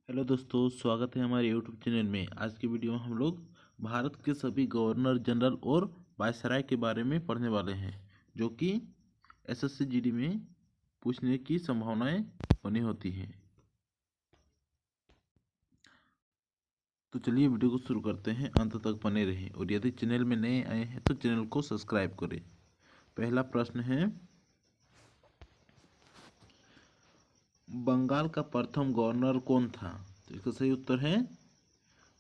Hello दोस्तों, स्वागत है हमारे यूट्यूब चैनल में। आज की वीडियो में हम लोग भारत के सभी गवर्नर जनरल और वायसराय के बारे में पढ़ने वाले हैं, जो कि एसएससी जीडी में पूछने की संभावनाएं बनी होती हैं। तो चलिए वीडियो को शुरू करते हैं, अंत तक बने रहें और यदि चैनल में नए आए हैं तो चैनल को सब्सक्राइब करें। पहला प्रश्न है, बंगाल का प्रथम गवर्नर कौन था? तो इसका सही उत्तर है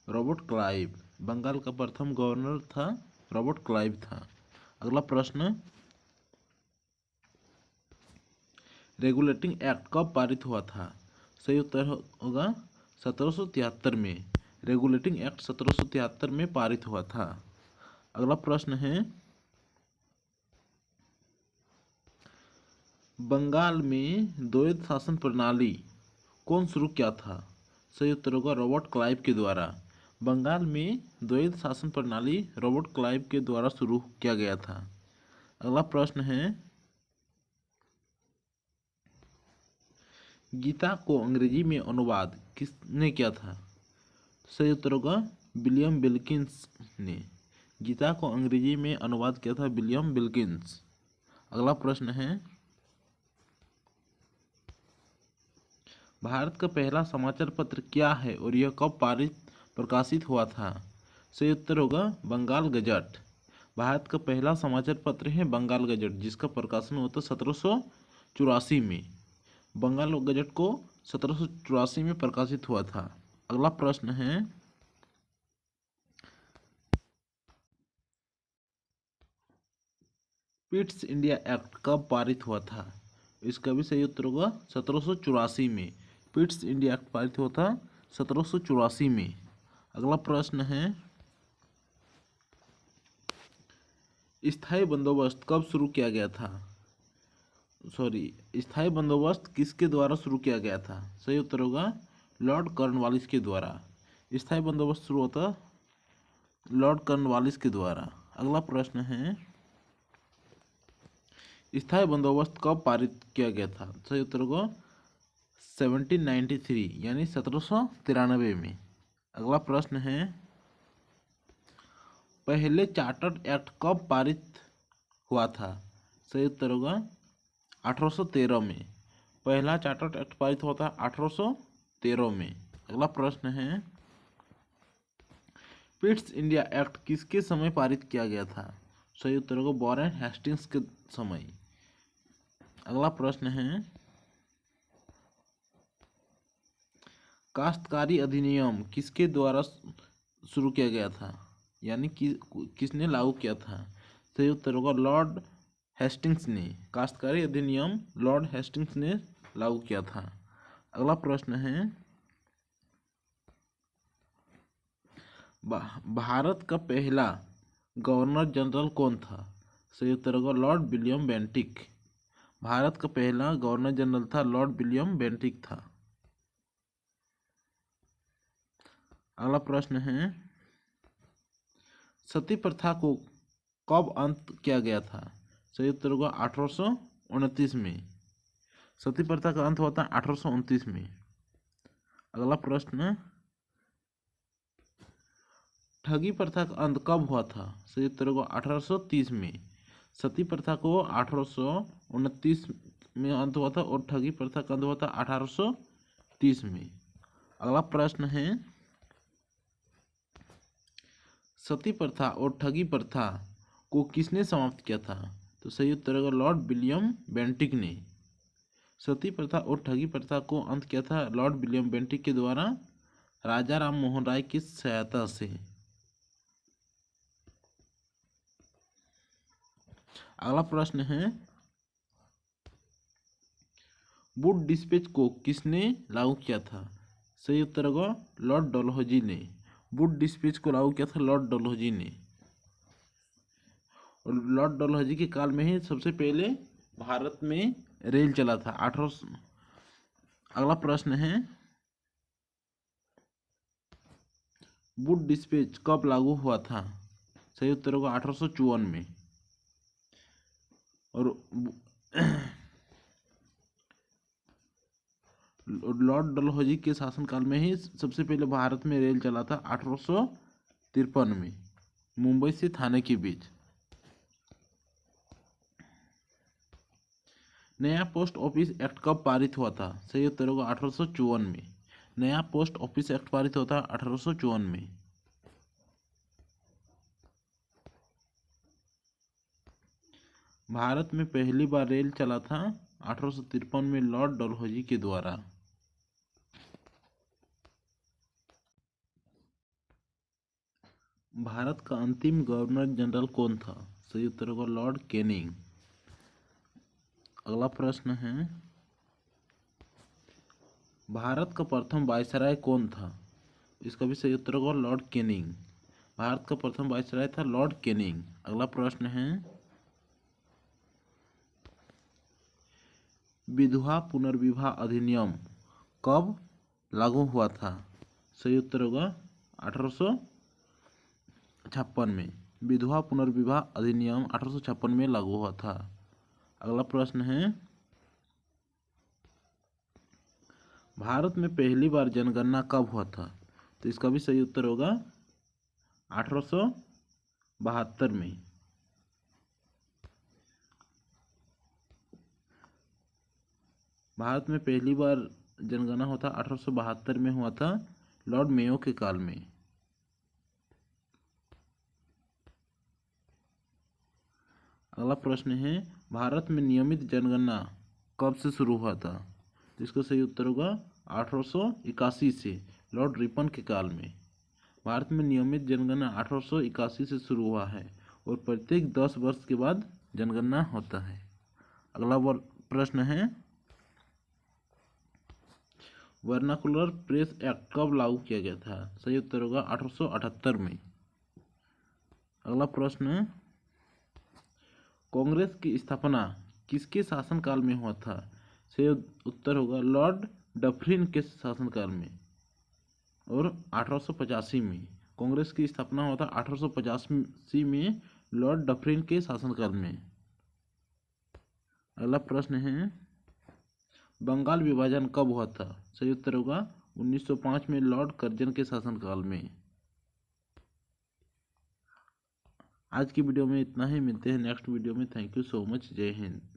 रॉबर्ट क्लाइव। बंगाल का प्रथम गवर्नर था रॉबर्ट क्लाइव था। अगला प्रश्न, रेगुलेटिंग एक्ट कब पारित हुआ था? सही उत्तर होगा 1773 में। रेगुलेटिंग एक्ट 1773 में पारित हुआ था। अगला प्रश्न है, बंगाल में द्वैध शासन प्रणाली कौन शुरू किया था? सही उत्तर होगा रॉबर्ट क्लाइव के द्वारा। बंगाल में द्वैध शासन प्रणाली रॉबर्ट क्लाइव के द्वारा शुरू किया गया था। अगला प्रश्न है, गीता को अंग्रेजी में अनुवाद किसने किया था? सही उत्तर होगा विलियम विल्किंस ने। गीता को अंग्रेजी में अनुवाद किया था विलियम विल्किंस। अगला प्रश्न है, भारत का पहला समाचार पत्र क्या है और यह कब प्रकाशित हुआ था? सही उत्तर होगा बंगाल गजट। भारत का पहला समाचार पत्र है बंगाल गजट, जिसका प्रकाशन हुआ था 1784 में। बंगाल गजट को 1784 में प्रकाशित हुआ था। अगला प्रश्न है, पिट्स इंडिया एक्ट कब पारित हुआ था? इसका भी सही उत्तर होगा 1784 में। पिट्स इंडिया एक्ट पारित हुआ था 1784 में। अगला प्रश्न है, स्थायी बंदोबस्त कब शुरू किया गया था? स्थायी बंदोबस्त किसके द्वारा शुरू किया गया था? सही उत्तर होगा लॉर्ड कॉर्नवालिस के द्वारा। स्थायी बंदोबस्त शुरू होता लॉर्ड कॉर्नवालिस के द्वारा। अगला प्रश्न है, स्थायी बंदोबस्त कब पारित किया गया था? सही उत्तर होगा 1793 यानी 1793 में। अगला प्रश्न है, पहले चार्टर्ड एक्ट कब पारित हुआ था? सही उत्तर होगा 1813 में। पहला चार्टर्ड एक्ट पारित हुआ था 1813 में। अगला प्रश्न है, पिट्स इंडिया एक्ट किसके समय पारित किया गया था? सही उत्तर होगा वॉरेन हेस्टिंग्स के समय। अगला प्रश्न है, काश्तकारी अधिनियम किसके द्वारा शुरू किया गया था, यानी किसने लागू किया था? सही उत्तर होगा लॉर्ड हेस्टिंग्स ने। काश्तकारी अधिनियम लॉर्ड हेस्टिंग्स ने लागू किया था। अगला प्रश्न है, भारत का पहला गवर्नर जनरल कौन था? सही उत्तर होगा लॉर्ड विलियम बेंटिक। भारत का पहला गवर्नर जनरल था लॉर्ड विलियम बेंटिक था। अगला प्रश्न है, सती प्रथा को कब अंत किया गया था? सही उत्तर होगा 1829 में। सती प्रथा का अंत हुआ था 1829 में। अगला प्रश्न, ठगी प्रथा का अंत कब हुआ था? सही उत्तर होगा 1830 में। सती प्रथा को 1829 में अंत हुआ था और ठगी प्रथा का अंत हुआ था 1830 में। अगला प्रश्न है, सती प्रथा और ठगी प्रथा को किसने समाप्त किया था? तो सही उत्तर होगा लॉर्ड विलियम बेंटिक ने। सती प्रथा और ठगी प्रथा को अंत किया था लॉर्ड विलियम बेंटिक के द्वारा राजा राम मोहन राय की सहायता से। अगला प्रश्न है, वुड डिस्पैच को किसने लागू किया था? सही उत्तर होगा लॉर्ड डलहौजी ने। वुड डिस्पैच को लागू किया था लॉर्ड डलहौजी ने। और लॉर्ड डलहौजी के काल में ही सबसे पहले भारत में रेल चला था 1800। अगला प्रश्न है, वुड डिस्पैच कब लागू हुआ था? सही उत्तर होगा 1854 में। और लॉर्ड डलहौजी के शासनकाल में ही सबसे पहले भारत में रेल चला था 1853 में, मुंबई से थाने के बीच। नया पोस्ट ऑफिस एक्ट कब पारित हुआ था? सही उत्तर होगा 1854 में। नया पोस्ट ऑफिस एक्ट पारित हुआ था 1854 में। भारत में पहली बार रेल चला था 1853 में लॉर्ड डलहौजी के द्वारा। भारत का अंतिम गवर्नर जनरल कौन था? सही उत्तर होगा लॉर्ड कैनिंग। अगला प्रश्न है, भारत का प्रथम वायसराय कौन था? इसका भी सही उत्तर होगा लॉर्ड कैनिंग। भारत का प्रथम वायसराय था लॉर्ड कैनिंग। अगला प्रश्न है, विधवा पुनर्विवाह अधिनियम कब लागू हुआ था? सही उत्तर होगा 1856 में। विधवा पुनर्विवाह अधिनियम 1856 में लागू हुआ था। अगला प्रश्न है, भारत में पहली बार जनगणना कब हुआ था? तो इसका भी सही उत्तर होगा 1872 में। भारत में पहली बार जनगणना होता 1872 में हुआ था, लॉर्ड मेयो के काल में। अगला प्रश्न है, भारत में नियमित जनगणना कब से शुरू हुआ था? इसका सही उत्तर होगा 1881 से, लॉर्ड रिपन के काल में। भारत में नियमित जनगणना 1881 से शुरू हुआ है और प्रत्येक 10 वर्ष के बाद जनगणना होता है। अगला प्रश्न है, वर्नाकुलर प्रेस एक्ट कब लागू किया गया था? सही उत्तर होगा 1878 में। अगला प्रश्न, कांग्रेस की स्थापना किसके शासनकाल में हुआ था? सही उत्तर होगा लॉर्ड डफरिन के शासनकाल में और 1885 में। कांग्रेस की स्थापना हुआ था 1885 में लॉर्ड डफरिन के शासनकाल में। अगला प्रश्न है, बंगाल विभाजन कब हुआ था? सही उत्तर होगा 1905 में लॉर्ड कर्जन के शासनकाल में। आज की वीडियो में इतना ही, मिलते हैं नेक्स्ट वीडियो में। Thank you so much. जय हिंद।